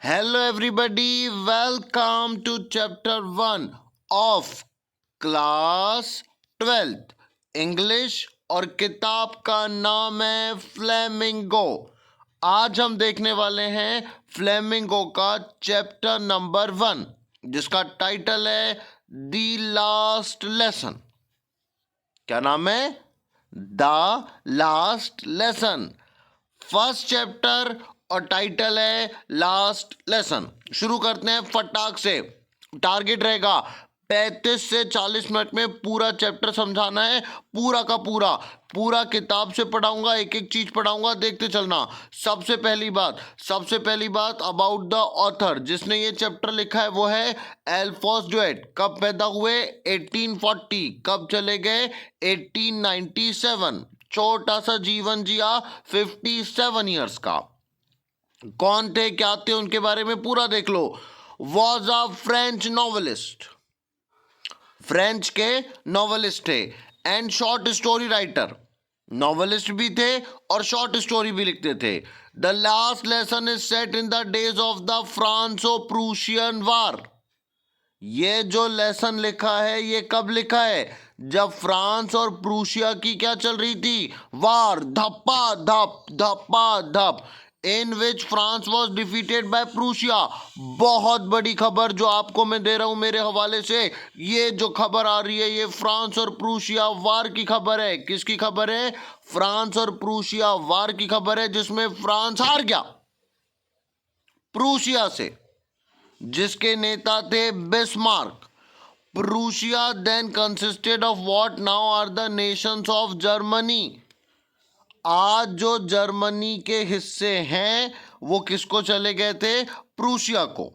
Hello, everybody. Welcome to chapter 1 of class 12th English और किताब का नाम है फ्लेमिंगो। आज हम देखने वाले हैं फ्लेमिंगो का चैप्टर नंबर 1 जिसका टाइटल है द लास्ट लेसन। क्या नाम है? The last lesson. First chapter और टाइटल है लास्ट लेसन। शुरू करते हैं फटाक से। टारगेट रहेगा 35 से 40 मिनट में पूरा चैप्टर समझाना है, पूरा का पूरा किताब से पढ़ाऊंगा, एक एक चीज पढ़ाऊंगा, देखते चलना। सबसे पहली बात अबाउट द ऑथर। जिसने ये चैप्टर लिखा है वो है अल्फोंस ड्यूरेट। कब पैदा हुए? 1840। कब चले गए? 1897। छोटा सा जीवन जिया, 57 ईयर्स का। कौन थे, क्या थे, उनके बारे में पूरा देख लो। Was a French novelist, French के नॉवेलिस्ट थे and short story writer. Novelist भी थे और शॉर्ट स्टोरी भी लिखते थे। The last lesson is set in the days of the Franco Prussian war. ये जो लेसन लिखा है ये कब लिखा है? जब फ्रांस और प्रूशिया की क्या चल रही थी? वार। धप्पा धप धप्पा धप। In which France was defeated by Prussia. बहुत बड़ी खबर जो आपको मैं दे रहा हूं मेरे हवाले से। ये जो खबर आ रही है ये फ्रांस और प्रूशिया वार की खबर है। किसकी खबर है? फ्रांस और प्रूशिया वार की खबर है, जिसमें फ्रांस हार गया प्रूशिया से, जिसके नेता थे Bismarck. Prussia then consisted of what now are the nations of Germany. आज जो जर्मनी के हिस्से हैं वो किसको चले गए थे? प्रूशिया को।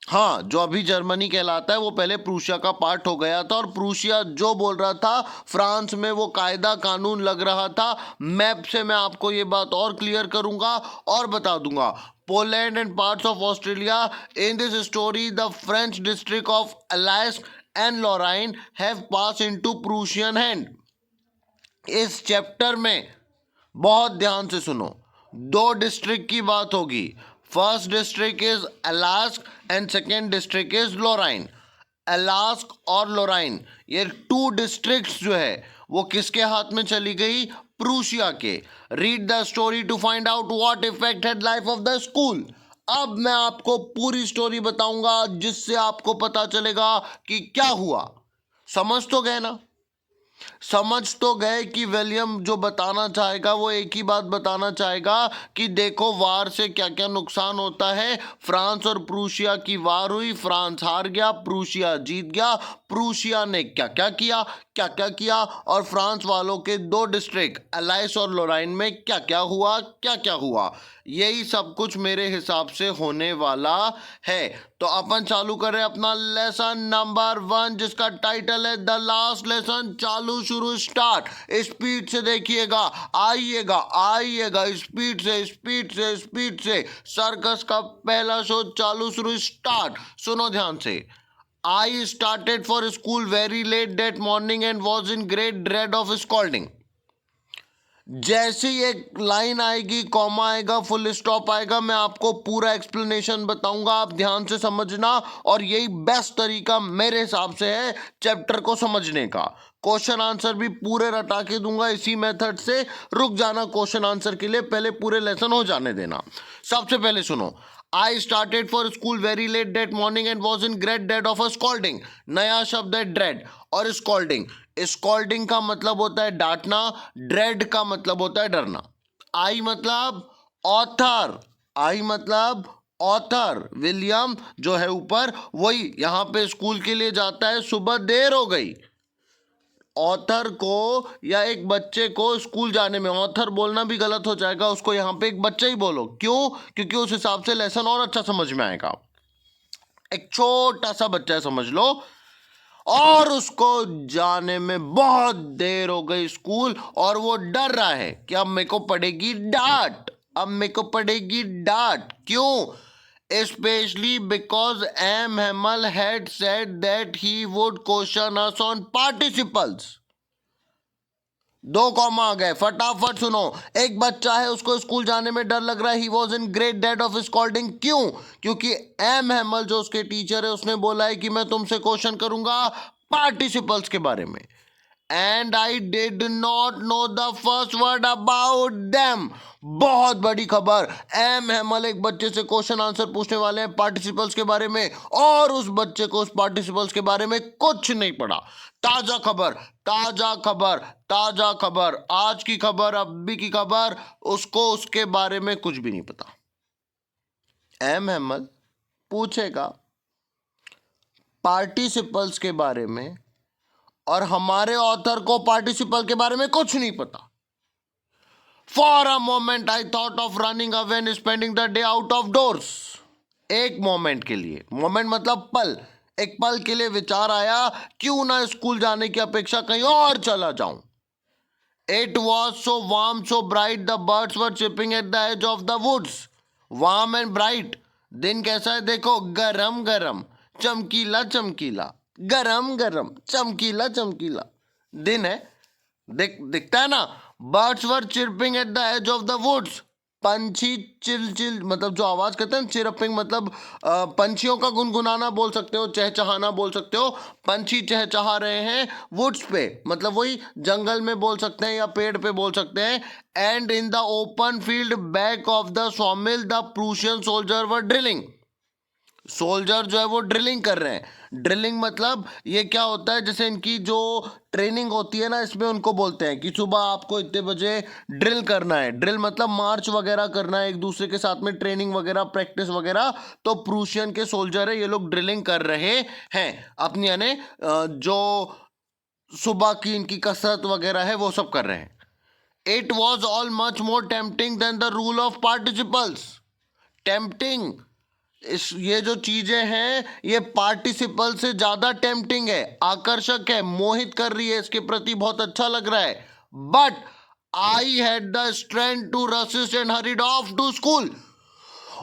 हाँ, जो अभी जर्मनी कहलाता है वो पहले प्रूशिया का पार्ट हो गया था, और प्रूशिया जो बोल रहा था फ्रांस में वो कायदा कानून लग रहा था। मैप से मैं आपको ये बात और क्लियर करूंगा और बता दूंगा। Poland and parts of Australia. In this story the French district of Alsace and Lorraine have pass into Prussian hand. इस चैप्टर में बहुत ध्यान से सुनो, दो डिस्ट्रिक्ट की बात होगी। First district is Alsace and second district is Lorraine. Alsace और लोराइन ये टू डिस्ट्रिक्ट्स जो है वो किसके हाथ में चली गई? प्रूशिया के। Read the story to find out what effect had life of the school. अब मैं आपको पूरी स्टोरी बताऊंगा जिससे आपको पता चलेगा कि क्या हुआ। समझ तो गए ना? समझ तो गए कि विलियम जो बताना चाहेगा वो एक ही बात बताना चाहेगा कि देखो वार से क्या क्या नुकसान होता है। फ्रांस और प्रूशिया की वार हुई, फ्रांस हार गया, प्रूशिया जीत गया। प्रूशिया ने क्या क्या किया और फ्रांस वालों के दो डिस्ट्रिक्ट अलाइस और लोराइन में क्या क्या हुआ। यही सब कुछ मेरे हिसाब से होने वाला है। तो अपन चालू करें अपना लेसन नंबर 1 जिसका टाइटल है द लास्ट लेसन। चालू शुरू स्टार्ट। स्पीड से देखिएगा, आइएगा स्पीड से। सर्कस का पहला शो चालू शुरू स्टार्ट। सुनो ध्यान से। I started for school very late that morning and was in great dread of scolding. जैसे ही एक लाइन आएगी, कॉमा आएगा, फुल स्टॉप आएगा, मैं आपको पूरा एक्सप्लेनेशन बताऊंगा। आप ध्यान से समझना, और यही बेस्ट तरीका मेरे हिसाब से है चैप्टर को समझने का। क्वेश्चन आंसर भी पूरे रटा के दूंगा इसी मेथड से। रुक जाना क्वेश्चन आंसर के लिए, पहले पूरे लेसन हो जाने देना। सबसे पहले सुनो। I started for school very late that morning and was in great dread of a scolding. नया शब्द है dread और scolding। स्कॉल्डिंग का मतलब होता है डांटना, ड्रेड का मतलब होता है डरना। आई मतलब ऑथर विलियम जो है ऊपर, वही यहां पे स्कूल के लिए जाता है। सुबह देर हो गई। ऑथर को या एक बच्चे को स्कूल जाने में, ऑथर बोलना भी गलत हो जाएगा, उसको यहां पे एक बच्चा ही बोलो। क्यों? क्योंकि उस हिसाब से लेसन और अच्छा समझ में आएगा। एक छोटा सा बच्चा है समझ लो, और उसको जाने में बहुत देर हो गई स्कूल, और वो डर रहा है कि अब मेरे को पड़ेगी डांट। क्यों? Especially because M. Hamel had said that he would question us on participles. दो कॉमा आ गए, फटाफट सुनो। एक बच्चा है, उसको स्कूल जाने में डर लग रहा है। He was in great dead of scolding. क्यों? क्योंकि एम हैमल जो उसके टीचर है उसने बोला है कि मैं तुमसे क्वेश्चन करूंगा पार्टिसिपल्स के बारे में। And I did not know the first word about them. बहुत बड़ी खबर, एम हैमल एक बच्चे से क्वेश्चन आंसर पूछने वाले हैं पार्टिसिपल्स के बारे में, और उस बच्चे को उस पार्टिसिपल्स के बारे में कुछ नहीं पड़ा। ताजा खबर, ताजा खबर, ताजा खबर, आज की खबर, अभी की खबर, उसको उसके बारे में कुछ भी नहीं पता। एम हैमल पूछेगा पार्टिसिपल्स के बारे में, और हमारे ऑथर को पार्टिसिपल के बारे में कुछ नहीं पता। For a moment I thought of running away and spending the day out of doors. एक मोमेंट के लिए, मोमेंट मतलब पल, एक पल के लिए विचार आया क्यों ना स्कूल जाने की अपेक्षा कहीं और चला जाऊं। It was so warm so bright the birds were chirping at the edge of the woods. Warm and bright, दिन कैसा है देखो, गरम गरम, चमकीला चमकीला, गरम गरम, चमकीला चमकीला दिन है। दिखता है ना। Birds were chirping at the edge of the woods. पंछी चिल चिल, मतलब जो आवाज करते हैं चिरपिंग, मतलब पंछियों का गुनगुनाना बोल सकते हो, चहचहाना बोल सकते हो। पंछी चहचहा रहे हैं वुड्स पे, मतलब वही जंगल में बोल सकते हैं या पेड़ पे बोल सकते हैं। And in the open field back of the सॉमिल the Prussian soldier were drilling. Soldier जो है वो ड्रिलिंग कर रहे हैं। ड्रिलिंग मतलब ये क्या होता है, जैसे इनकी जो ट्रेनिंग होती है ना, इसमें उनको बोलते हैं कि सुबह आपको इतने बजे ड्रिल करना है। ड्रिल मतलब मार्च वगैरह करना है, एक दूसरे के साथ में ट्रेनिंग वगैरह, प्रैक्टिस वगैरह। तो प्रूशियन के सोल्जर है, ये लोग ड्रिलिंग कर रहे हैं अपनी, यानी जो सुबह की इनकी कसरत वगैरह है वो सब कर रहे हैं। It was all much more tempting than the rule of participles. Tempting, ये जो चीजें हैं ये पार्टिसिपल से ज्यादा टेम्पटिंग है, आकर्षक है, मोहित कर रही है, इसके प्रति बहुत अच्छा लग रहा है। But I had the strength to resist and hurried off to school.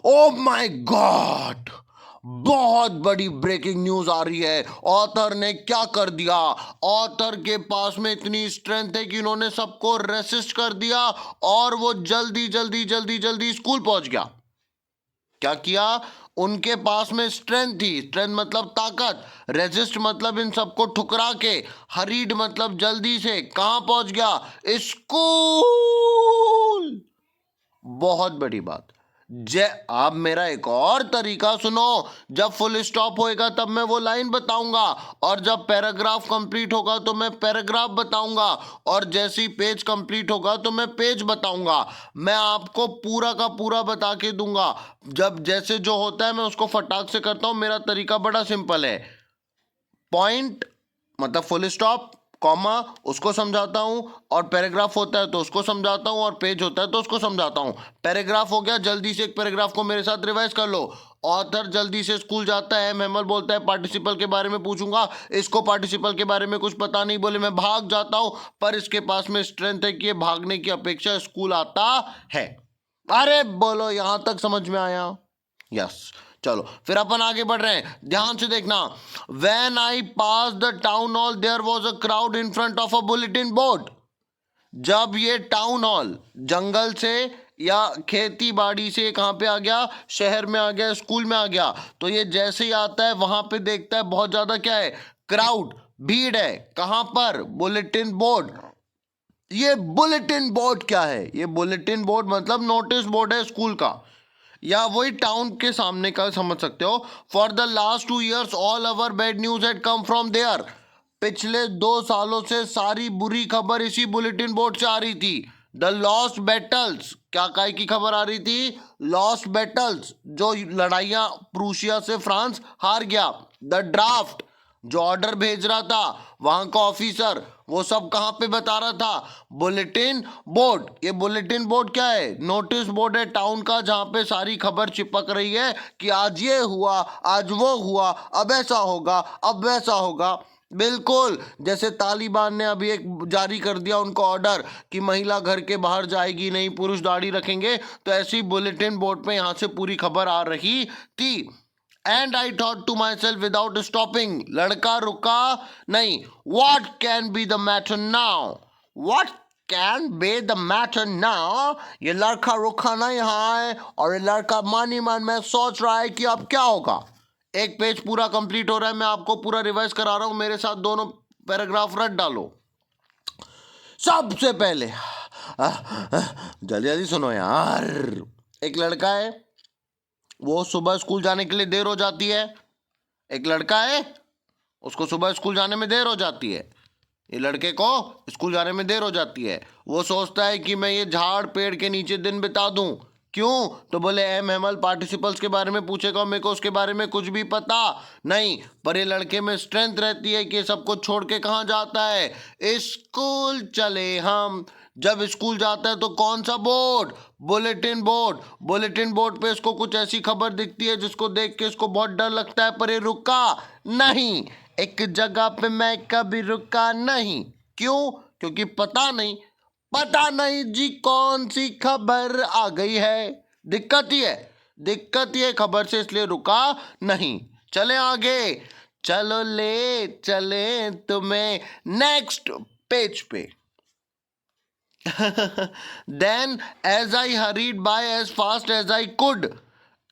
Oh my god, बहुत बड़ी ब्रेकिंग न्यूज आ रही है। ऑथर ने क्या कर दिया? ऑथर के पास में इतनी स्ट्रेंथ है कि उन्होंने सबको रेसिस्ट कर दिया, और वो जल्दी जल्दी जल्दी जल्दी स्कूल पहुंच गया। क्या किया? उनके पास में स्ट्रेंथ थी, स्ट्रेंथ मतलब ताकत, रेजिस्ट मतलब इन सबको ठुकरा के, हरीड मतलब जल्दी से, कहां पहुंच गया? स्कूल। बहुत बड़ी बात। आप मेरा एक और तरीका सुनो, जब फुल स्टॉप होएगा तब मैं वो लाइन बताऊंगा, और जब पैराग्राफ कंप्लीट होगा तो मैं पैराग्राफ बताऊंगा, और जैसे ही पेज कंप्लीट होगा तो मैं पेज बताऊंगा। मैं आपको पूरा का पूरा बता के दूंगा। जब जैसे जो होता है मैं उसको फटाक से करता हूं। मेरा तरीका बड़ा सिंपल है। पॉइंट मतलब फुल स्टॉप, कॉमा उसको समझाता हूं, और पैराग्राफ होता है तो उसको समझाता हूं, और पेज होता है तो उसको समझाता हूं। पैराग्राफ हो गया, जल्दी से एक पैराग्राफ को मेरे साथ रिवाइज कर लो। ऑथर जल्दी से स्कूल जाता है, मैमल बोलता है पार्टिसिपल के बारे में पूछूंगा, इसको पार्टिसिपल के बारे में कुछ पता नहीं, बोले मैं भाग जाता हूं, पर इसके पास में स्ट्रेंथ है कि ये भागने की अपेक्षा स्कूल आता है। अरे बोलो, यहां तक समझ में आया? यस। चलो फिर अपन आगे बढ़ रहे हैं, ध्यान से देखना। When I passed the town hall, there was a crowd in front of a bulletin board. जब ये टाउन हॉल जंगल से या खेती बाड़ी से कहां पे आ गया? शहर में आ गया, स्कूल में आ गया। तो ये जैसे ही आता है वहां पे देखता है बहुत ज्यादा क्या है? क्राउड, भीड़ है। कहां पर? Bulletin board. ये बुलेटिन बोर्ड क्या है? ये बुलेटिन बोर्ड मतलब नोटिस बोर्ड है स्कूल का, या वही टाउन के सामने का समझ सकते हो। For the last 2 years all our bad news had come from there. पिछले 2 सालों से सारी बुरी खबर इसी बुलेटिन बोर्ड से आ रही थी। द लॉस्ट बैटल्स, क्या काय की खबर आ रही थी? लॉस्ट बैटल्स, जो लड़ाइयां प्रूशिया से फ्रांस हार गया। द ड्राफ्ट, जो ऑर्डर भेज रहा था वहां का ऑफिसर, वो सब कहां पे बता रहा था? Bulletin board. ये बुलेटिन बोर्ड क्या है? नोटिस बोर्ड है टाउन का, जहां पे सारी खबर चिपक रही है कि आज ये हुआ, आज वो हुआ, अब ऐसा होगा, अब वैसा होगा। बिल्कुल जैसे तालिबान ने अभी एक जारी कर दिया उनको ऑर्डर कि महिला घर के बाहर जाएगी नहीं, पुरुष दाढ़ी रखेंगे, तो ऐसी बुलेटिन बोर्ड पे यहां से पूरी खबर आ रही थी। And I thought to myself without stopping, लड़का रुका नहीं, what can be the matter now? What can be the matter now. ये लड़का रुका नहीं यहाँ है और ये लड़का मन ही मन में सोच रहा है कि अब क्या होगा। एक पेज पूरा कंप्लीट हो रहा है, मैं आपको पूरा रिवाइज करा रहा हूं, मेरे साथ दोनों पैराग्राफ रट डालो। सबसे पहले जल्दी जल्दी सुनो यार। एक लड़का है, वो सुबह स्कूल जाने के लिए देर हो जाती है। एक लड़का है, उसको सुबह स्कूल जाने में देर हो जाती है। ये लड़के को स्कूल जाने में देर हो जाती है। वो सोचता है कि मैं ये झाड़ पेड़ के नीचे दिन बिता दूं। क्यों? तो बोले एम हेमल पार्टिसिपल्स के बारे में पूछेगा, मेरे को उसके बारे में कुछ भी पता नहीं। पर ये लड़के में स्ट्रेंथ रहती है कि सब कुछ छोड़ के कहाँ जाता है, स्कूल चले हम। जब स्कूल जाता है तो कौन सा board? Bulletin board. Bulletin board पे इसको कुछ ऐसी खबर दिखती है जिसको देख के इसको बहुत डर लगता है, पर ये रुका नहीं। एक जगह पे मैं कभी रुका नहीं। क्यों? क्योंकि पता नहीं जी कौन सी खबर आ गई है। दिक्कत ही है खबर से, इसलिए रुका नहीं। चले आगे, चलो ले चले तुम्हें नेक्स्ट पेज पे। Then as I hurried by as fast as I could,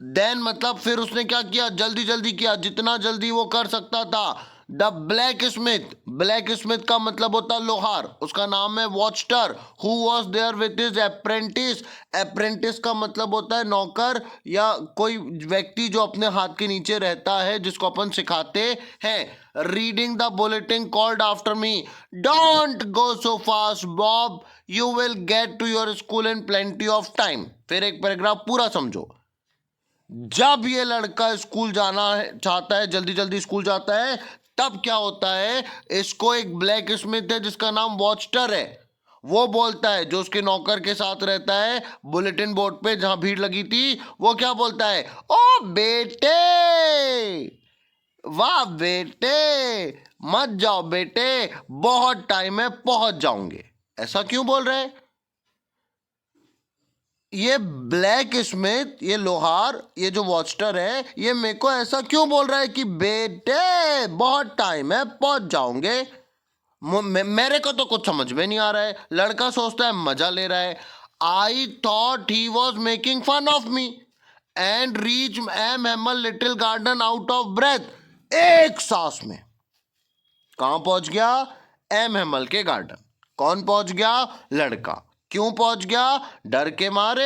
then मतलब फिर उसने क्या किया, जल्दी जल्दी किया, जितना जल्दी वो कर सकता था। द ब्लैक स्मिथ का मतलब होता है लोहार, उसका नाम है Wachter, who was there with his apprentice. Apprentice का मतलब होता है नौकर या कोई व्यक्ति जो अपने हाथ के नीचे रहता है, जिसको अपन सिखाते हैं। Reading the bulletin called after me, don't go so fast Bob, you will get to your school in plenty of time. फिर एक पैराग्राफ पूरा समझो। जब ये लड़का स्कूल जाना है चाहता है, जल्दी जल्दी स्कूल जाता है, तब क्या होता है, इसको एक ब्लैक स्मिथ है जिसका नाम वॉचटर है, वो बोलता है, जो उसके नौकर के साथ रहता है बुलेटिन बोर्ड पे जहां भीड़ लगी थी, वो क्या बोलता है, ओ बेटे, वाह बेटे, मत जाओ बेटे, बहुत टाइम है, पहुंच जाओगे। ऐसा क्यों बोल रहे हैं? ये ब्लैक स्मिथ, ये लोहार, ये जो वॉचटर है, ये मेरे को ऐसा क्यों बोल रहा है कि बेटे बहुत टाइम है, पहुंच जाओगे। मेरे को तो कुछ समझ में नहीं आ रहा है। लड़का सोचता है मजा ले रहा है। I thought he was making fun of me and reach M Hamel little garden out of breath. एक सांस में कहां पहुंच गया? एम हेमल के गार्डन। कौन पहुंच गया? लड़का। क्यों पहुंच गया? डर के मारे।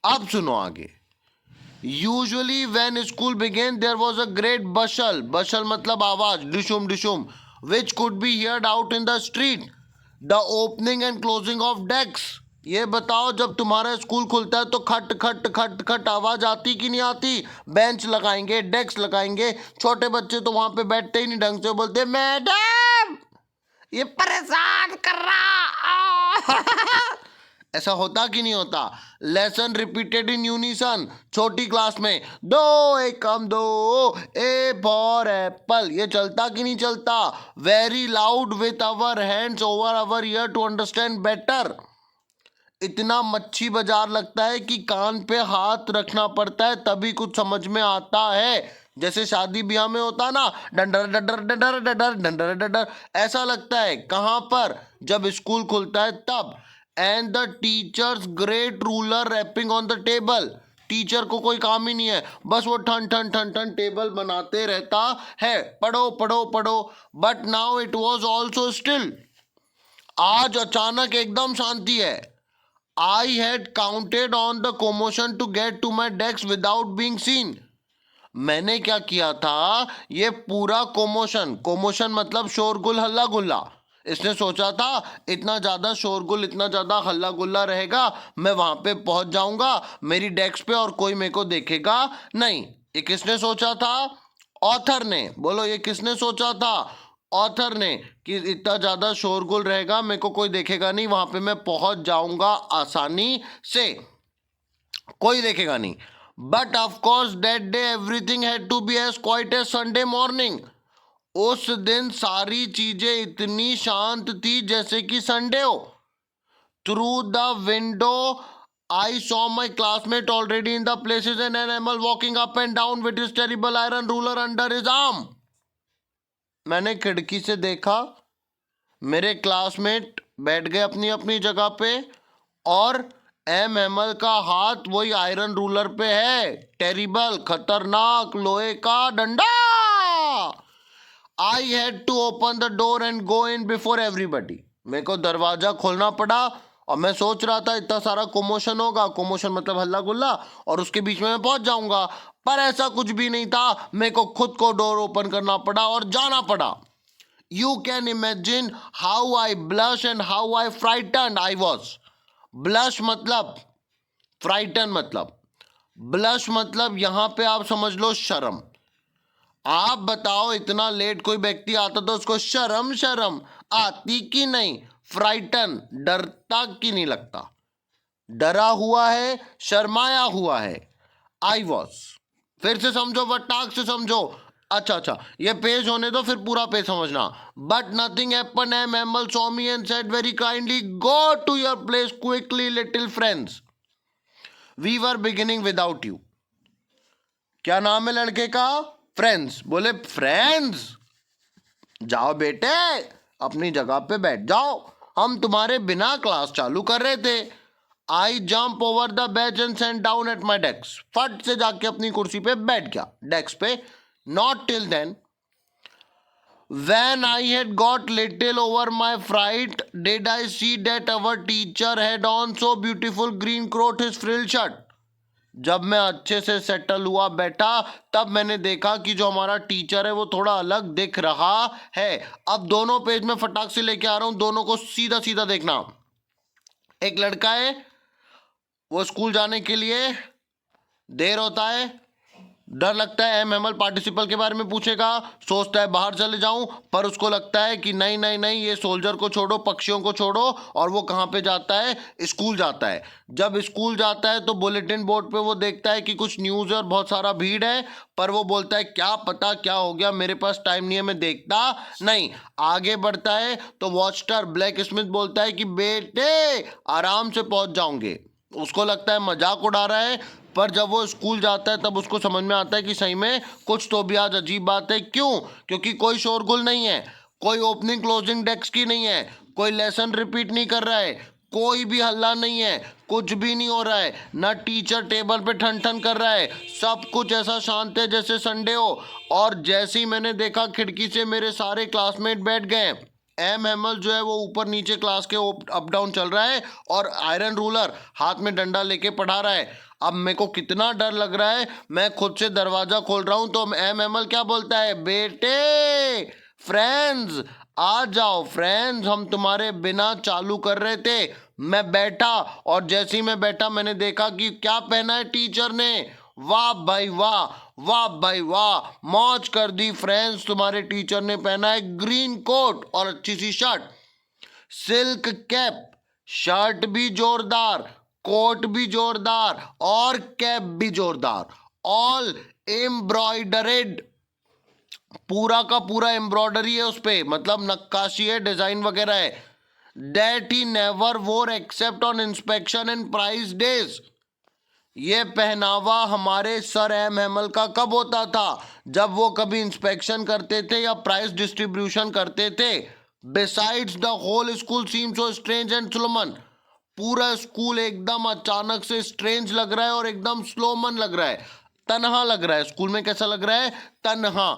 अब सुनो आगे। Usually when school began there was a great bustle मतलब आवाज, डिशुम डिशुम, which could be heard out in the street, the opening and closing of desk. ये बताओ, जब तुम्हारा स्कूल खुलता है तो खट खट खट खट आवाज आती कि नहीं आती? बेंच लगाएंगे, डेस्क लगाएंगे, छोटे बच्चे तो वहां पे बैठते ही नहीं ढंग से, बोलते मैडम ये परेशान कर रहा। ऐसा होता कि नहीं होता? लेसन रिपीटेड इन यूनिसन, छोटी क्लास में, दो एकम दो, ए फॉर एप्पल, ये चलता कि नहीं चलता? Very loud with our hands over our ear to understand better. इतना मच्छी बाजार लगता है कि कान पे हाथ रखना पड़ता है तभी कुछ समझ में आता है। जैसे शादी ब्याह में होता ना, डंडर डंडर डंडर डंडर डंडर डंडर, ऐसा लगता है। कहां पर? जब स्कूल खुलता है तब। And the teachers great ruler rapping on the table, teacher को कोई काम ही नहीं है, बस वो ठन ठन ठन ठन टेबल बनाते रहता है, पढ़ो पढ़ो पढ़ो। But now it was also still, आज अचानक एकदम शांति है। I had counted on the commotion to get to my desk without being seen. मैंने क्या किया था, ये पूरा कोमोशन मतलब शोरगुल हल्ला गुल्ला। इसने सोचा था इतना ज्यादा शोरगुल, इतना ज्यादा हल्ला गुल्ला रहेगा, मैं वहां पे पहुंच जाऊंगा मेरी डेस्क पे और कोई मेरे को देखेगा नहीं। ये किसने सोचा था? ऑथर ने। बोलो, ये किसने सोचा था? ऑथर ने, कि इतना ज्यादा शोरगुल रहेगा, मेरे को कोई देखेगा नहीं, वहां पे मैं पहुंच जाऊंगा आसानी से, कोई देखेगा नहीं। But of course that day everything had to be as quite as Sunday morning. उस दिन सारी चीजें इतनी शांत थी जैसे कि संडे हो। Through the window I saw my classmate already in the places and an animal walking up and down with his terrible iron ruler under his arm. मैंने खिड़की से देखा, मेरे क्लासमेट बैठ गए अपनी अपनी जगह पे और एम एमल का हाथ वही आयरन रूलर पे है, टेरिबल, खतरनाक लोहे का डंडा। I had to open the door and go in before everybody. मेरे को दरवाजा खोलना पड़ा और मैं सोच रहा था इतना सारा कोमोशन होगा, कोमोशन मतलब हल्ला गुल्ला, और उसके बीच में मैं पहुंच जाऊंगा, पर ऐसा कुछ भी नहीं था। मेरे को खुद को डोर ओपन करना पड़ा और जाना पड़ा। You can imagine how I blush and how I frightened I was. Blush मतलब frighten मतलब, blush मतलब यहां पे आप समझ लो शर्म। आप बताओ इतना लेट कोई व्यक्ति आता तो उसको शर्म शर्म आती कि नहीं? फ्राइटन डरता कि नहीं लगता? डरा हुआ है, शर्माया हुआ है। आई वॉज, फिर से समझो, वटाक से समझो। अच्छा, ये पेज होने दो, फिर पूरा पेज समझना। But nothing happen, M Hamel saw me and said very kindly, go to your place quickly little friends, we were beginning without you. क्या नाम है लड़के का? फ्रेंड्स। बोले फ्रेंड्स, जाओ बेटे अपनी जगह पे बैठ जाओ, हम तुम्हारे बिना क्लास चालू कर रहे थे। I jump over the bench and sent down at my desk. फट से जाके अपनी कुर्सी पे बैठ गया, डेस्क पे। Not till then, when I had got little over my fright, did I see that our teacher had on so beautiful green coat his frilled shirt. जब मैं अच्छे से सेटल हुआ बैठा, तब मैंने देखा कि जो हमारा टीचर है वो थोड़ा अलग दिख रहा है। अब दोनों पेज में फटाक से लेके आ रहा हूं, दोनों को सीधा सीधा देखना। एक लड़का है, वो स्कूल जाने के लिए देर होता है, डर लगता है एम एमल पार्टिसिपल के बारे में पूछेगा, सोचता है बाहर चले जाऊं, पर उसको लगता है कि नहीं नहीं नहीं, ये सोल्जर को छोड़ो, पक्षियों को छोड़ो, और वो कहां पे जाता है? स्कूल जाता है। जब स्कूल जाता है तो बुलेटिन बोर्ड पे वो देखता है कि कुछ न्यूज़ और बहुत सारा भीड़ है, पर वो बोलता है क्या पता क्या हो गया, मेरे पास टाइम नहीं है, मैं देखता नहीं। आगे बढ़ता है तो वॉचटर ब्लैक स्मिथ बोलता है कि बेटे आराम से पहुंच जाओगे। उसको लगता है मजाक उड़ा रहा है, पर जब वो स्कूल जाता है तब उसको समझ में आता है कि सही में कुछ तो भी आज अजीब बात है। क्यों? क्योंकि कोई शोरगुल नहीं है, कोई ओपनिंग क्लोजिंग डेस्क की नहीं है, कोई लेसन रिपीट नहीं कर रहा है, कोई भी हल्ला नहीं है, कुछ भी नहीं हो रहा है, ना टीचर टेबल पे ठन ठन कर रहा है, सब कुछ ऐसा शांत है जैसे संडे हो। और जैसे ही मैंने देखा खिड़की से मेरे सारे क्लासमेट बैठ गए। एम एमल जो है वो ऊपर नीचे क्लास के अप डाउन चल रहा है और आयरन रूलर हाथ में डंडा लेके पढ़ा रहा है। अब मेरे को कितना डर लग रहा है, मैं खुद से दरवाजा खोल रहा हूं तो एम एमल क्या बोलता है? बेटे फ्रेंड्स आ जाओ, फ्रेंड्स हम तुम्हारे बिना चालू कर रहे थे। मैं बैठा और जैसे ही मैं बैठा मैंने देखा कि क्या पहना है टीचर ने। वाह भाई वाह, वाह भाई वाह, मौज कर दी फ्रेंड्स। तुम्हारे टीचर ने पहना है ग्रीन कोट और अच्छी सी शर्ट, सिल्क कैप, शर्ट भी जोरदार, कोट भी जोरदार और कैप भी जोरदार, ऑल एम्ब्रॉयडरेड, पूरा का पूरा एम्ब्रॉयडरी है उस पे, मतलब नक्काशी है, डिजाइन वगैरह है। दैट ही नेवर वोर except on inspection and price days. ये पहनावा हमारे सर एम हेमल का कब होता था? जब वो कभी इंस्पेक्शन करते थे या प्राइस डिस्ट्रीब्यूशन करते थे। Besides the whole school seem so strange and solemn. पूरा स्कूल एकदम अचानक से स्ट्रेंज लग रहा है और एकदम स्लोमन लग रहा है, तन्हा लग रहा है। स्कूल में कैसा लग रहा है? तन्हा,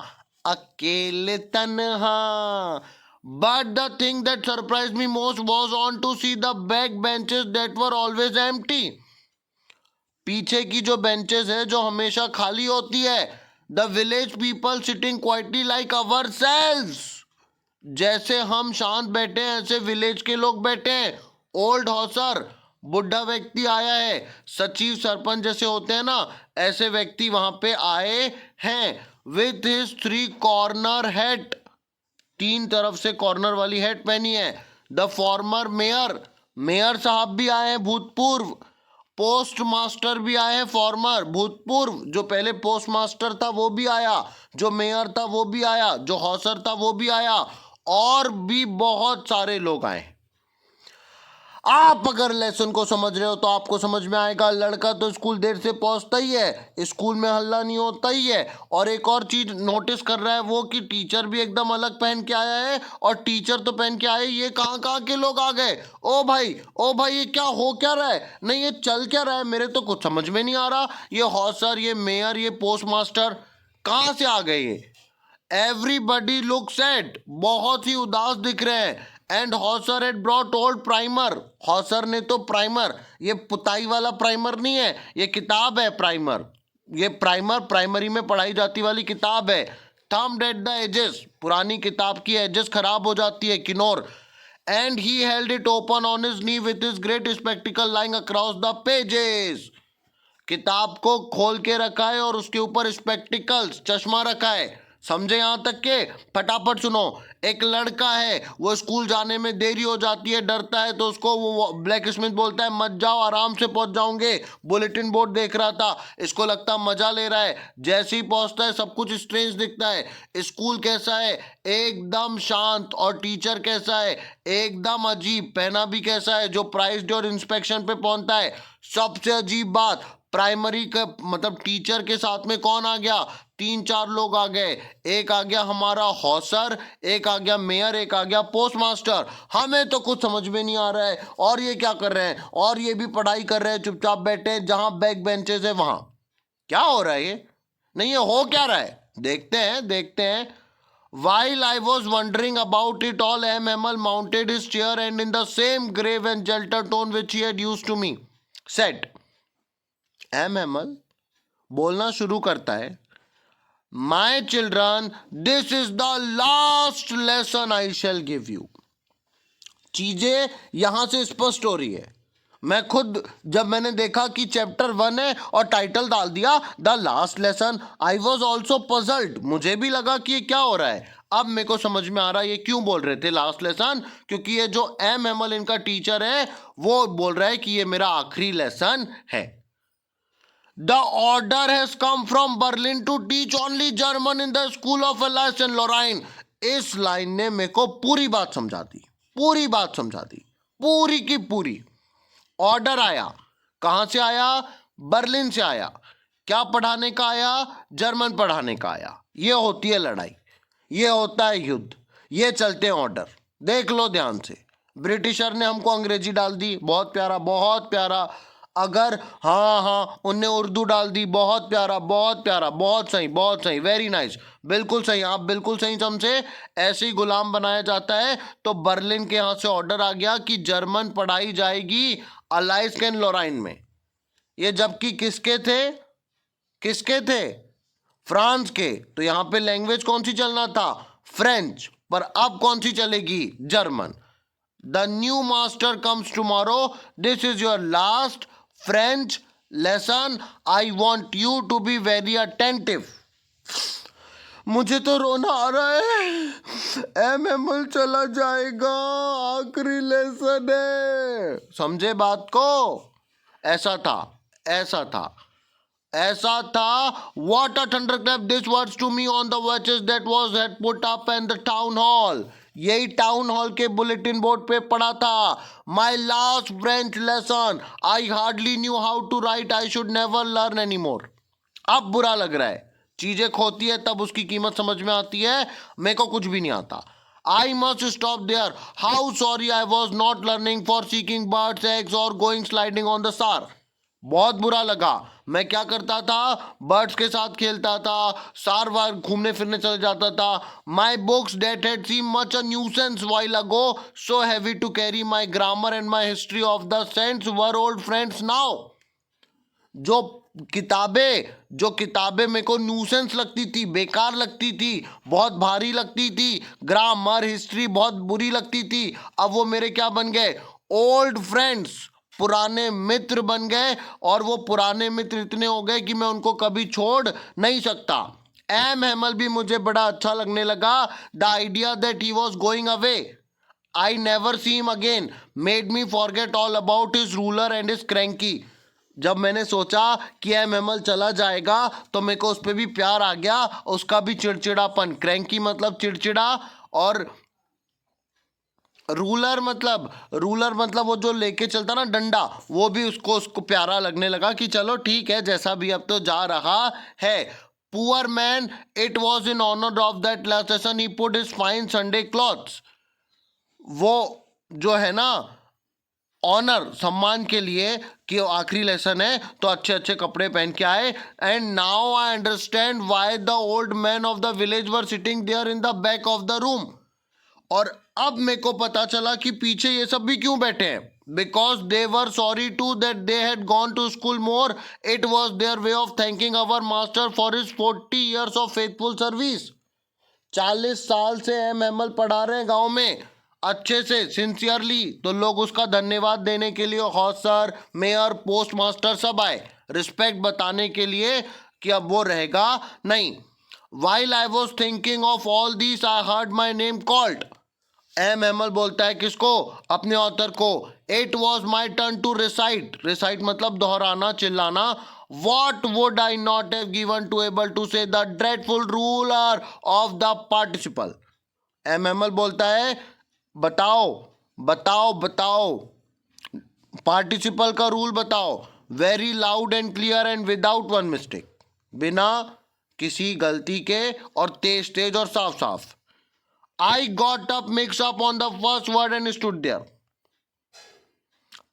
अकेले तन्हा। But the thing that surprise me most was on to see the back benches that were always empty. पीछे की जो बेंचेस है जो हमेशा खाली होती है। The village people sitting quietly like ourselves. जैसे हम शांत बैठे हैं ऐसे विलेज के लोग बैठे हैं। ओल्ड हॉसर, बुढ़ा व्यक्ति आया है। सचिव सरपंच जैसे होते हैं ना, ऐसे व्यक्ति वहां पे आए हैं। विथ हिज 3 कॉर्नर हैट, 3 तरफ से कॉर्नर वाली हैट पहनी है। द फॉर्मर मेयर, मेयर साहब भी आए हैं भूतपूर्व। पोस्ट मास्टर भी आए हैं, फॉर्मर भूतपूर्व। जो पहले पोस्ट मास्टर था वो भी आया, जो मेयर था वो भी आया, जो हॉसर था वो भी आया, और भी बहुत सारे लोग आए। आप अगर लेसन को समझ रहे हो तो आपको समझ में आएगा। लड़का तो स्कूल देर से पहुंचता ही है, स्कूल में हल्ला नहीं होता ही है। और एक और चीज नोटिस कर रहा है वो कि टीचर भी एकदम अलग पहन के आया है, और टीचर तो पहन के आए, ये कहाँ कहाँ के लोग आ गए। ओ भाई ओ भाई, ये क्या हो क्या रहा है, नहीं ये चल क्या रहा है, मेरे तो कुछ समझ में नहीं आ रहा। ये हॉसर, ये मेयर, ये पोस्ट मास्टर कहाँ से आ गए ये। एवरीबडी लुक सैड, बहुत ही उदास दिख रहे हैं। And Hauser had brought old primer, Hauser ने तो प्राइमर, ये पुताई वाला प्राइमर नहीं है, ये किताब है प्राइमर, ये प्राइमर प्राइमरी में पढ़ाई जाती वाली किताब है। थम्ब्ड एट द एजेस, पुरानी किताब की एजेस खराब हो जाती है, किनोर। And he held it open on his knee with his great spectacle lying across the pages, किताब को खोल के रखा है और उसके ऊपर स्पेक्टिकल्स, चश्मा रखा है। समझे यहां तक के? फटाफट सुनो। एक लड़का है, वो स्कूल जाने में देरी हो जाती है, डरता है, तो उसको वो ब्लैक स्मिथ बोलता है मत जाओ, आराम से पहुंच जाओगे। बुलेटिन बोर्ड देख रहा था, इसको लगता मजा ले रहा है। जैसे ही पहुंचता है सब कुछ स्ट्रेंज दिखता है। स्कूल कैसा है? एकदम शांत। और टीचर कैसा है? एकदम अजीब। पहना भी कैसा है? जो प्राइस डे और इंस्पेक्शन पे पहुंचता है। सबसे अजीब बात, प्राइमरी का मतलब टीचर के साथ में कौन आ गया? 3-4 लोग आ गए। एक आ गया हमारा हॉसर, एक आ गया मेयर, एक आ गया पोस्ट मास्टर। हमें तो कुछ समझ में नहीं आ रहा है। और ये क्या कर रहे हैं? और ये भी पढ़ाई कर रहे हैं, चुपचाप बैठे, जहां बैक बेंचेस है वहां। क्या हो रहा है ये? नहीं, ये हो क्या रहा है? देखते हैं देखते हैं। While I was wondering about it all, M. Hamel mounted his chair and in the same grave and gentle tone which he had used to me, said, M. Hamel बोलना शुरू करता है, My children, this is the last lesson I shall give you. चीजें यहां से स्पष्ट हो रही है। मैं खुद जब मैंने देखा कि चैप्टर 1 है और टाइटल डाल दिया the last lesson, I was also puzzled, मुझे भी लगा कि ये क्या हो रहा है। अब मेरे को समझ में आ रहा है ये क्यों बोल रहे थे लास्ट लेसन, क्योंकि ये जो एम एमल इनका टीचर है वो बोल रहा है कि ये मेरा आखिरी लेसन है। The order has come from Berlin to teach only German in the school of Alsace and Lorraine. इस लाइन ने मेरे को पूरी बात समझा दी, पूरी बात समझा दी, पूरी की पूरी। ऑर्डर आया, कहां से आया? बर्लिन से आया। क्या पढ़ाने का आया? जर्मन पढ़ाने का आया। ये होती है लड़ाई, ये होता है युद्ध, ये चलते हैं ऑर्डर। देख लो ध्यान से, ब्रिटिशर ने हमको अंग्रेजी डाल दी, बहुत प्यारा बहुत प्यारा। अगर हाँ हाँ उनने उर्दू डाल दी, बहुत प्यारा बहुत प्यारा, बहुत सही, वेरी नाइस, बिल्कुल सही, आप बिल्कुल सही समझे। ऐसे ही गुलाम बनाया जाता है। तो बर्लिन के यहाँ से ऑर्डर आ गया कि जर्मन पढ़ाई जाएगी अलाइस एंड लॉराइन में। ये जबकि किसके थे? किसके थे? फ्रांस के। तो यहां पे लैंग्वेज कौन सी चलना था? फ्रेंच। पर अब कौन सी चलेगी? German. The new master comes tomorrow, this is your last French lesson, I want you to be very attentive. मुझे तो रोना आ रहा है। एम एमल चला जाएगा, आखिरी लेसन है। समझे बात को? ऐसा था, ऐसा था, ऐसा था। What a thunderclap this was to me on the watches that was had put up in the town hall. यही टाउन हॉल के बुलेटिन बोर्ड पे पढ़ा था। My last French lesson. I hardly knew how to write. I should never learn anymore. अब बुरा लग रहा है। चीजें खोती है तब उसकी कीमत समझ में आती है। मेरे को कुछ भी नहीं आता। I must stop there. How sorry I was not learning for seeking birds' eggs or going sliding on the Saar. बहुत बुरा लगा। मैं क्या करता था? बर्ड्स के साथ खेलता था, सार वार घूमने फिरने चले जाता था। My books that had seem much a nuisance while ago, so heavy to carry my grammar and my history of the saints were old friends now. जो किताबें मेरे को न्यूसेंस लगती थी, बेकार लगती थी, बहुत भारी लगती थी, ग्रामर हिस्ट्री बहुत बुरी लगती थी, अब वो मेरे क्या बन गए? ओल्ड फ्रेंड्स, पुराने मित्र बन गए। और वो पुराने मित्र इतने हो गए कि मैं उनको कभी छोड़ नहीं सकता। एम हेमल भी मुझे बड़ा अच्छा लगने लगा। The idea that he was going away, I never see him again, made me forget all about his ruler and his cranky. जब मैंने सोचा कि एम हेमल चला जाएगा तो मेरे को उस पर भी प्यार आ गया, उसका भी चिड़चिड़ापन। क्रैंकी मतलब चिड़चिड़ा, और रूलर मतलब वो जो लेके चलता ना डंडा, वो भी उसको प्यारा लगने लगा कि चलो ठीक है, जैसा भी अब तो जा रहा है. Poor man, it was in honour of that last lesson he put his fine Sunday clothes. वो जो है ना ऑनर, सम्मान के लिए कि आखिरी लेसन है तो अच्छे अच्छे कपड़े पहन के आए. And now I understand why the old man of the village were sitting there in the back of the room. और अब मेरे को पता चला कि पीछे ये सब भी क्यों बैठे हैं. Because they were sorry to that they had gone to school more. It was their way of thanking our master for his 40 years of faithful service. 40 साल से एमएमएल पढ़ा रहे हैं गांव में अच्छे से, सिंसियरली. तो लोग उसका धन्यवाद देने के लिए हौस सर, मेयर, पोस्ट मास्टर सब आए रिस्पेक्ट बताने के लिए कि अब वो रहेगा नहीं. While I was thinking of all these, I heard my name called. MML बोलता है किसको? अपने ऑथर को. It was my turn to recite. Recite मतलब दोहराना, चिल्लाना. What would I not have given to able to say the dreadful ruler of the participle? MML बोलता है बताओ बताओ बताओ, पार्टिसिपल का रूल बताओ. Very loud and clear and without one mistake, बिना किसी गलती के, और तेज तेज और साफ साफ. I got up mix up on the first word and stood there.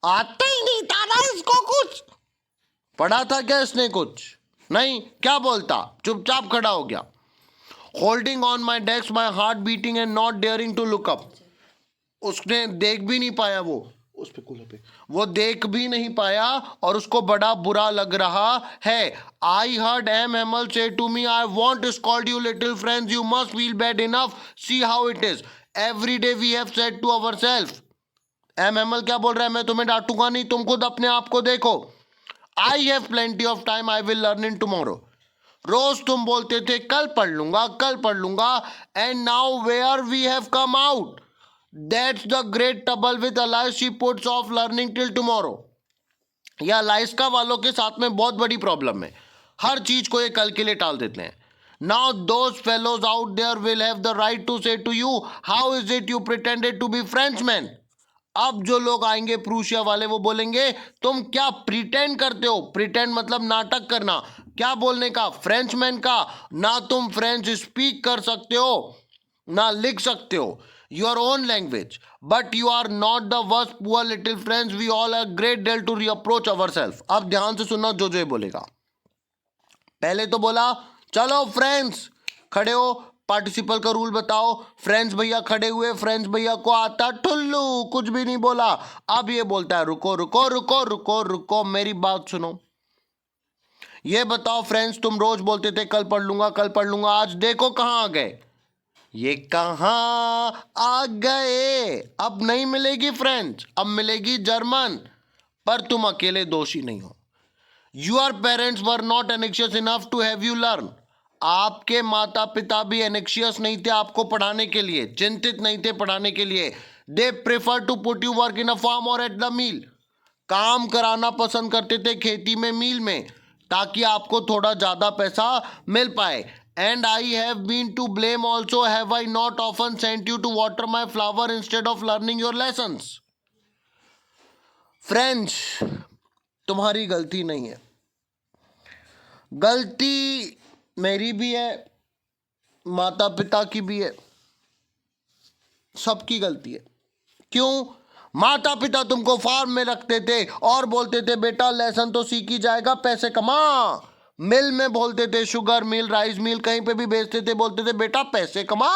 आता ही नहीं था ना इसको कुछ. पढ़ा था क्या इसने? कुछ नहीं. क्या बोलता? चुपचाप खड़ा हो गया. Holding on my desk, my heart beating and not daring to look up. उसने देख भी नहीं पाया, उस पे कूलर पे वो देख भी नहीं पाया और उसको बड़ा बुरा लग रहा है. I heard MML say to me, I want to scold you little friends, you must feel bad enough, see how it is. Every day we have said to our self. MML क्या बोल रहा है? मैं तुम्हें डांटूंगा नहीं, तुम खुद अपने आप को देखो. I have plenty of time, I will learn in tomorrow. रोज तुम बोलते थे कल पढ़ लूंगा, कल पढ़ लूंगा. And now where we have come out. That's the great trouble with Elias. She puts off learning till tomorrow. या लाइस्का वालों के साथ में बहुत बड़ी प्रॉब्लम है. हर चीज को ये कल के लिए टाल देते हैं. Now those fellows out there will have the right to say to you, how is it you pretended to be Frenchmen? अब जो लोग आएंगे प्रूशिया वाले, वो बोलेंगे तुम क्या प्रिटेंड करते हो. प्रिटेंड मतलब नाटक करना. क्या बोलने का? फ्रेंचमैन का. ना तुम फ्रेंच स्पीक कर सकते हो ना लिख सकते हो, your own language, but you are not the worst poor little friends. We all are great deal to reapproach ourselves. अब ध्यान से सुनना जो जो ये बोलेगा. पहले तो बोला चलो फ्रेंड्स खड़े हो, पार्टिसिपल का रूल बताओ. फ्रेंड्स भैया खड़े हुए, फ्रेंड्स भैया को आता ठुल्लू, कुछ भी नहीं बोला. अब ये बोलता है रुको रुको रुको रुको रुको, मेरी बात सुनो. ये बताओ फ्रेंड्स, तुम रोज बोलते थे कल पढ़ लूंगा कल पढ़ लूंगा, आज देखो कहाँ आ गए. ये कहां आ गए? अब नहीं मिलेगी फ्रेंच, अब मिलेगी जर्मन. पर तुम अकेले दोषी नहीं हो. Your parents were not anxious enough to have you learn. आपके माता पिता भी एनेक्शियस नहीं थे आपको पढ़ाने के लिए, चिंतित नहीं थे पढ़ाने के लिए. They prefer to put you work in a farm or at the mill. काम कराना पसंद करते थे खेती में, मील में, ताकि आपको थोड़ा ज्यादा पैसा मिल पाए. And I have been to blame also. Have I not often sent you to water my flower instead of learning your lessons? French, तुम्हारी गलती नहीं है. गलती मेरी भी है, माता पिता की भी है, सबकी गलती है. क्यों? माता पिता तुमको फार्म में रखते थे और बोलते थे बेटा लेसन तो सीख ही जाएगा, पैसे कमा. मिल में बोलते थे, शुगर मिल, राइस मिल, कहीं पे भी बेचते थे, बोलते थे बेटा पैसे कमा.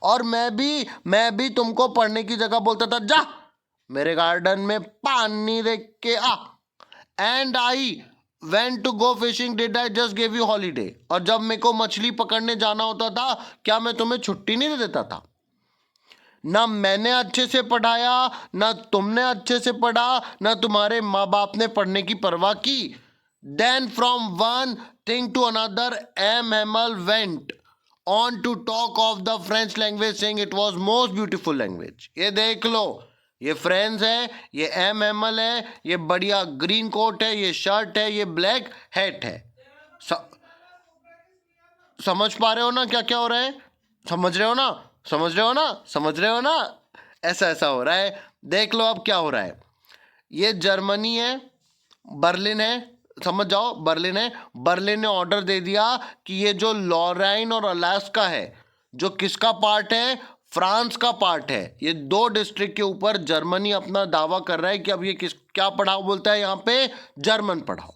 और मैं भी तुमको पढ़ने की जगह बोलता था जा मेरे गार्डन में पानी देख के आ. And I went to go fishing, did I just give you holiday. और जब मेरे को मछली पकड़ने जाना होता था, क्या मैं तुम्हें छुट्टी नहीं दे देता था? ना मैंने अच्छे से पढ़ाया, ना तुमने अच्छे से पढ़ा, ना तुम्हारे माँ बाप ने पढ़ने की परवाह की. Then from one thing to another, MML went on to talk of the French language, saying it was most beautiful language. ये देख लो, ये फ्रेंच है, ये MML है, ये बढ़िया ग्रीन कोट है, ये शर्ट है, ये ब्लैक हैट है. समझ पा रहे हो ना क्या क्या हो रहा है? समझ रहे हो ना? समझ रहे हो ना? समझ रहे हो ना? ऐसा ऐसा हो रहा है। देख लो अब क्या हो रहा है। ये जर्मनी है, बर्लिन है, समझ जाओ बर्लिन है। बर्लिन ने ऑर्डर दे दिया कि ये जो लॉराइन और अलास्का है, जो किसका पार्ट है, फ्रांस का पार्ट है, ये दो डिस्ट्रिक्ट के ऊपर जर्मनी अपना दावा कर रहा है कि अब ये किस क्या पढ़ाओ बोलता है यहाँ पे, जर्मन पढ़ाओ।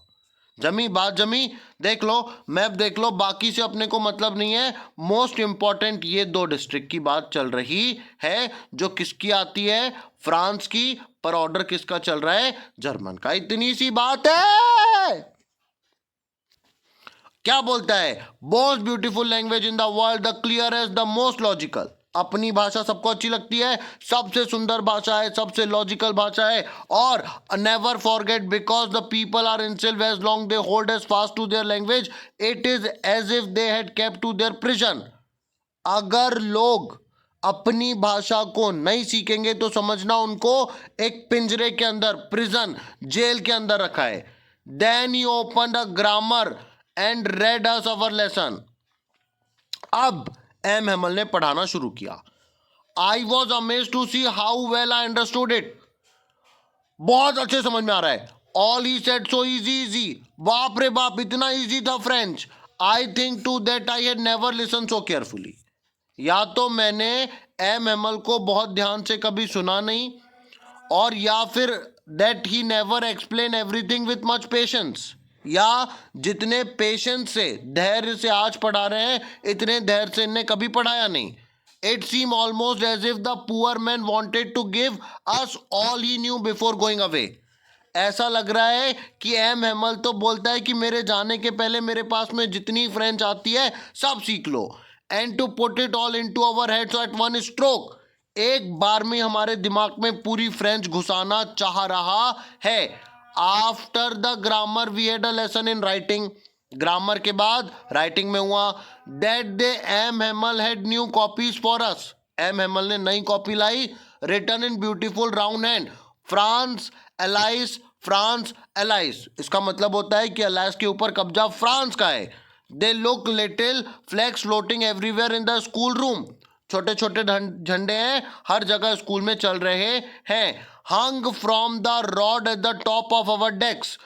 जमी बात जमी। देख लो मैप देख लो, बाकी से अपने को मतलब नहीं है। मोस्ट इंपॉर्टेंट ये दो डिस्ट्रिक्ट की बात चल रही है, जो किसकी आती है, फ्रांस की, पर ऑर्डर किसका चल रहा है, जर्मन का। इतनी सी बात है। क्या बोलता है, most beautiful language in the world, the clearest, the most logical. अपनी भाषा सबको अच्छी लगती है, सबसे सुंदर भाषा है, सबसे लॉजिकल भाषा है। और never forget because the people are इनसिल्व as long they hold as fast to their language, it is as if they had kept to their prison. अगर लोग अपनी भाषा को नहीं सीखेंगे तो समझना उनको एक पिंजरे के अंदर, प्रिजन, जेल के अंदर रखा है। Then he open the grammar and read us our lesson. अब एम हेमल ने पढ़ाना शुरू किया। I was amazed to see how well I understood it. बहुत अच्छे समझ में आ रहा है। All he said so easy easy, बाप रे बाप इतना इजी था French. I think to that I had never listen so carefully. या तो मैंने एम हेमल को बहुत ध्यान से कभी सुना नहीं, और या फिर that he never explain everything with much patience, या जितने पेशेंस से, धैर्य से आज पढ़ा रहे हैं, इतने धैर्य से इन्हें कभी पढ़ाया नहीं। It seem almost as if the poor man wanted to give us all he knew before going away. ऐसा लग रहा है कि एम हेमल तो बोलता है कि मेरे जाने के पहले मेरे पास में जितनी फ्रेंच आती है सब सीख लो, and to put it all into our heads at one stroke. एक बार में हमारे दिमाग में पूरी फ्रेंच घुसाना चाह रहा है। After the grammar we had a lesson in writing. Grammar के बाद राइटिंग में हुआ। That day M Hamel had new copies for us. M Hamel ने नई कॉपी लाई, written in beautiful round hand, France Alsace, France Alsace. इसका मतलब होता है कि एलाइस के ऊपर कब्जा फ्रांस का है। They look little flags floating everywhere in the school room. छोटे छोटे झंडे हैं, हर जगह स्कूल में चल रहे हैं। Hung from the rod at the top of our desk.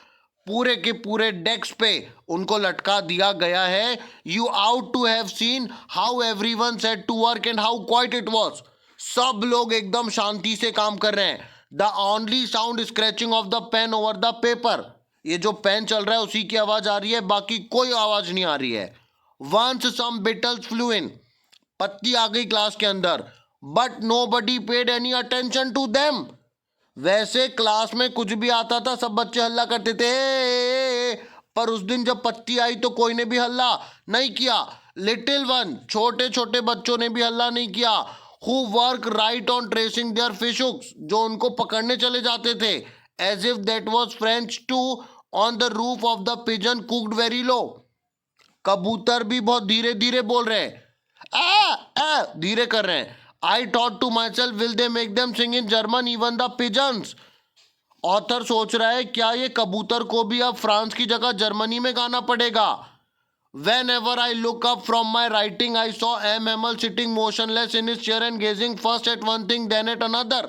पूरे के पूरे डेस्क पे उनको लटका दिया गया है। You ought to have seen how everyone set to work and how quite it was. सब लोग एकदम शांति से काम कर रहे हैं। The only sound scratching of the pen over the paper. ये जो पेन चल रहा है उसी की आवाज आ रही है, बाकी कोई आवाज नहीं आ रही है। Once some beetles flew in. पत्ती आ गई क्लास के अंदर, but nobody paid any attention to them. वैसे क्लास में कुछ भी आता था सब बच्चे हल्ला करते थे, पर उस दिन जब पत्ती आई तो कोई ने भी हल्ला नहीं किया। लिटिल वन, छोटे छोटे बच्चों ने भी हल्ला नहीं किया। Who work right on tracing their fish hooks, जो उनको पकड़ने चले जाते थे, as if that was French too, on the roof of the pigeon cooked very low. कबूतर भी बहुत धीरे धीरे बोल रहे हैं, धीरे कर रहे हैं। I thought to myself will they make them sing in German even the pigeons. Author सोच रहा है क्या ये कबूतर को भी अब फ्रांस की जगह जर्मनी में गाना पड़ेगा। Whenever I look up from my writing, I saw M. Hamel sitting motionless in his chair and gazing first at one thing, then at another.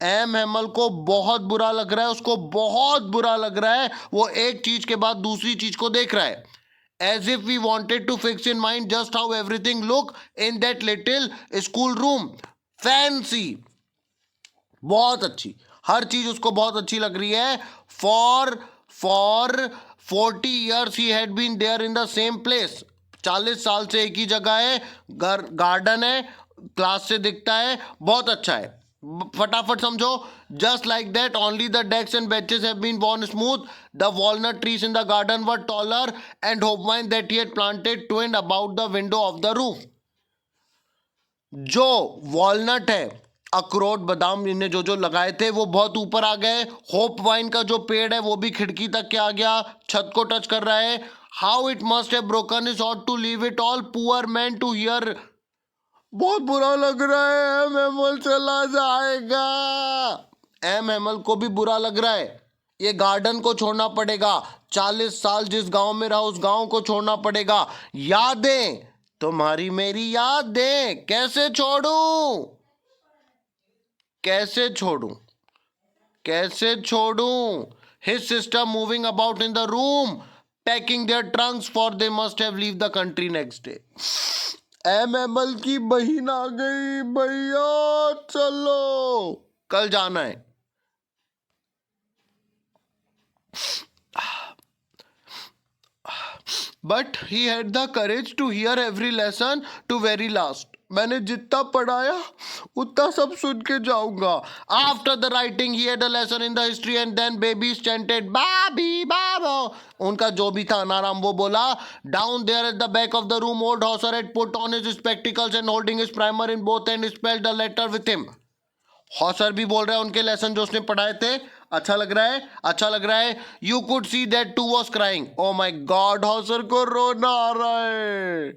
M Hamel को बहुत बुरा लग रहा है, उसको बहुत बुरा लग रहा है। वो एक चीज के बाद दूसरी चीज को देख रहा है। As if we wanted to fix in mind just how everything look in that little school room. Fancy. बहुत अच्छी, हर चीज उसको बहुत अच्छी लग रही है। For 40 years he had been there in the same place. 40 साल से एक ही जगह है, गार्डन है, क्लास से दिखता है, बहुत अच्छा है। फटाफट समझो। Just like that only the desk and benches have been worn smooth. The walnut trees in the garden were taller and hopevine that he had planted twined about the window of the roof. जो walnut है, अखरोट बादाम इन्हें जो जो लगाए थे वो बहुत ऊपर आ गए। होप वाइन का जो पेड़ है वो भी खिड़की तक के आ गया, छत को टच कर रहा है। How it must have broken his heart to leave it all, poor man to here. बहुत बुरा लग रहा है, एम हेमल चला जाएगा। एम हेमल को भी बुरा लग रहा है, ये गार्डन को छोड़ना पड़ेगा। 40 साल जिस गांव में रहा उस गांव को छोड़ना पड़ेगा। यादें, तुम्हारी मेरी यादें कैसे छोड़ूं। कैसे छोड़ूं, कैसे छोड़ूं? His sister moving about in the room, packing their trunks for they must have leave the country next day. MML की बहन आ गई, भैया चलो कल जाना है. But he had the courage to hear every lesson to very last. मैंने जितना पढ़ाया उतना सब सुन के जाऊंगा. After the writing he had a lesson in the history and then babies chanted बाबी बाबो. उनका जो भी था नाराम वो बोला. Down there at the back of the room old Hauser had put on his spectacles and holding his primer in both hands spelled the letter with him. Hauser भी बोल रहा है उनके लेसन जो उसने पढ़ाए थे. अच्छा लग रहा है, अच्छा लग रहा है. You could see that too was crying. Oh my god, Hauser को रोना आ रहा है.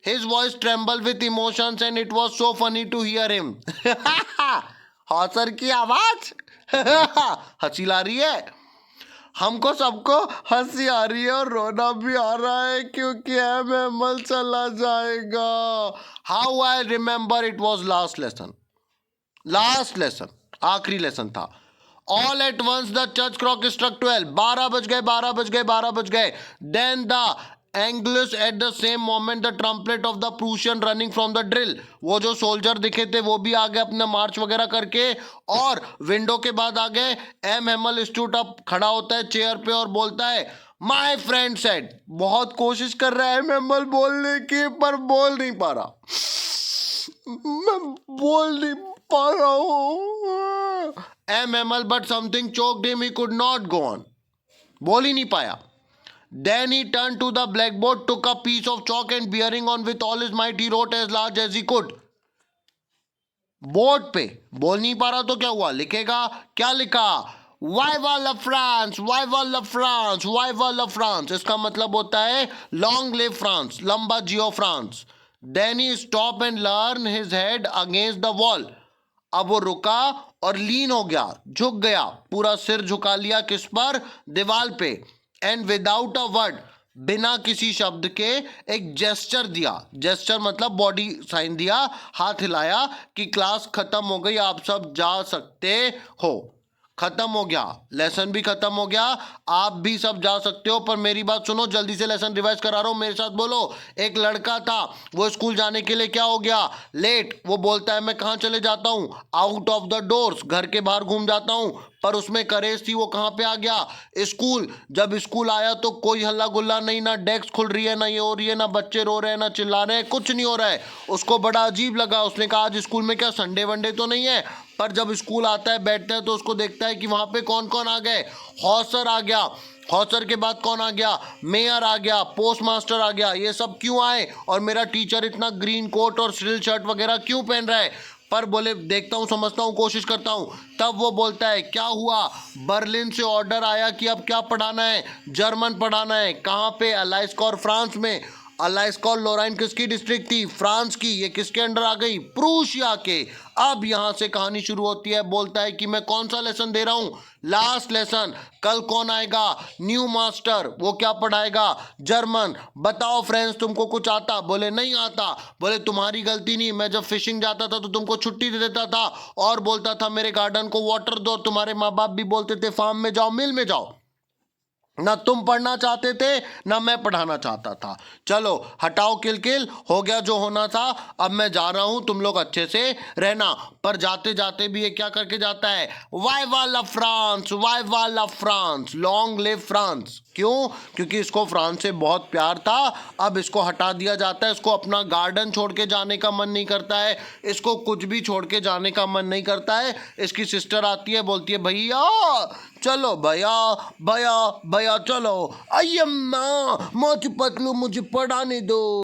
His voice tremble with emotions and it was so funny to hear him. Hauser की आवाज हंसी ला रही है. हमको सबको हंसी आ रही है और रोना भी आ रहा है क्योंकि MML चला जाएगा. How I remember it was last lesson. Last lesson, आखिरी लेसन था. All at once the church clock struck 12. 12 बज गए, 12 बज गए, 12 बज गए. Then the Angelus at the same moment the trumpets of the Prussian running from the drill. वो जो सोल्जर दिखे थे वो भी आ गए अपना मार्च वगैरह करके और विंडो के बाद आ गए. MML स्टूड अप, खड़ा होता है चेयर पे और बोलता है माई फ्रेंड सेड. बहुत कोशिश कर रहा है MML बोलने की पर बोल नहीं पा रहा. मैं बोल नहीं पा रहा हूं. MML but something choked him, he could not go on. बोल ही नहीं पाया. Then he turned to the blackboard, took a piece of chalk and bearing on with all his might he wrote as large as he could. Board पे बोल नहीं पा रहा तो क्या हुआ, लिखेगा. क्या लिखा? वाइवा ला फ्रांस, वाइवा ला फ्रांस, वाइवा ला फ्रांस. इसका मतलब होता है लॉन्ग लिव फ्रांस, लंबा जियो France. Then he stopped and leaned his head against the wall. अब वो रुका और लीन हो गया, झुक गया, पूरा सिर झुका लिया किस पर? दीवार पे. एंड विदाउट अ वर्ड, बिना किसी शब्द के एक जेस्चर दिया. जेस्चर मतलब बॉडी साइन दिया, हाथ हिलाया कि क्लास खत्म हो गई, आप सब जा सकते हो. खत्म हो गया, लेसन भी खत्म हो गया, आप भी सब जा सकते हो. पर मेरी बात सुनो, जल्दी से लेसन रिवाइज करा रहा हूं, मेरे साथ बोलो. एक लड़का था, वो स्कूल जाने के लिए क्या हो गया? लेट. वो बोलता है मैं कहाँ चले जाता हूँ? आउट ऑफ द डोर्स, घर के बाहर घूम जाता हूँ. पर उसमें करेज थी, वो कहाँ पे आ गया? स्कूल. जब स्कूल आया तो कोई हल्ला गुल्ला नहीं, ना डेस्क खुल रही है, ना ये हो रही है, ना बच्चे रो रहे हैं, ना चिल्ला रहे हैं, कुछ नहीं हो रहा है. उसको बड़ा अजीब लगा. उसने कहा आज स्कूल में क्या संडे वनडे तो नहीं है? पर जब स्कूल आता है, बैठता है तो उसको देखता है कि वहां पे कौन कौन आ गए. हॉसर आ गया. हॉसर के बाद कौन आ गया? मेयर आ गया, पोस्ट मास्टर आ गया. ये सब क्यों आए? और मेरा टीचर इतना ग्रीन कोट और स्रिल शर्ट वगैरह क्यों पहन रहा है? पर बोले देखता हूँ, समझता हूँ, कोशिश करता हूँ. तब वो बोलता है क्या हुआ? बर्लिन से ऑर्डर आया कि अब क्या पढ़ाना है? जर्मन पढ़ाना है. कहाँ पे? अलाइस्कॉर फ्रांस में. अलाइस्कॉर लोराइन किसकी डिस्ट्रिक्ट थी? फ्रांस की. ये किसके अंडर आ गई? प्रूशिया के. अब यहां से कहानी शुरू होती है. बोलता है कि मैं कौन सा लेसन दे रहा हूं? Last lesson. कल कौन आएगा? New master. वो क्या पढ़ाएगा? जर्मन. बताओ फ्रेंड्स, तुमको कुछ आता? बोले नहीं आता. बोले तुम्हारी गलती नहीं, मैं जब फिशिंग जाता था तो तुमको छुट्टी दे देता था और बोलता था मेरे गार्डन को वाटर दो. तुम्हारे माँ बाप भी बोलते थे फार्म में जाओ, मिल में जाओ. ना तुम पढ़ना चाहते थे, ना मैं पढ़ाना चाहता था. चलो हटाओ किल, हो गया जो होना था. अब मैं जा रहा हूं, तुम लोग अच्छे से रहना. पर जाते जाते भी ये क्या करके जाता है? वाइवा ला फ्रांस, वाइवा ला फ्रांस, लॉन्ग लिव फ्रांस. क्यों? क्योंकि इसको फ्रांस से बहुत प्यार था. अब इसको हटा दिया जाता है. इसको अपना गार्डन छोड़ के जाने का मन नहीं करता है. इसको कुछ भी छोड़ के जाने का मन नहीं करता है. इसकी सिस्टर आती है, बोलती है भैया चलो, भैया भैया भैया चलो. अय्यम्मा मोची पतलू, मुझे पढ़ाने दो.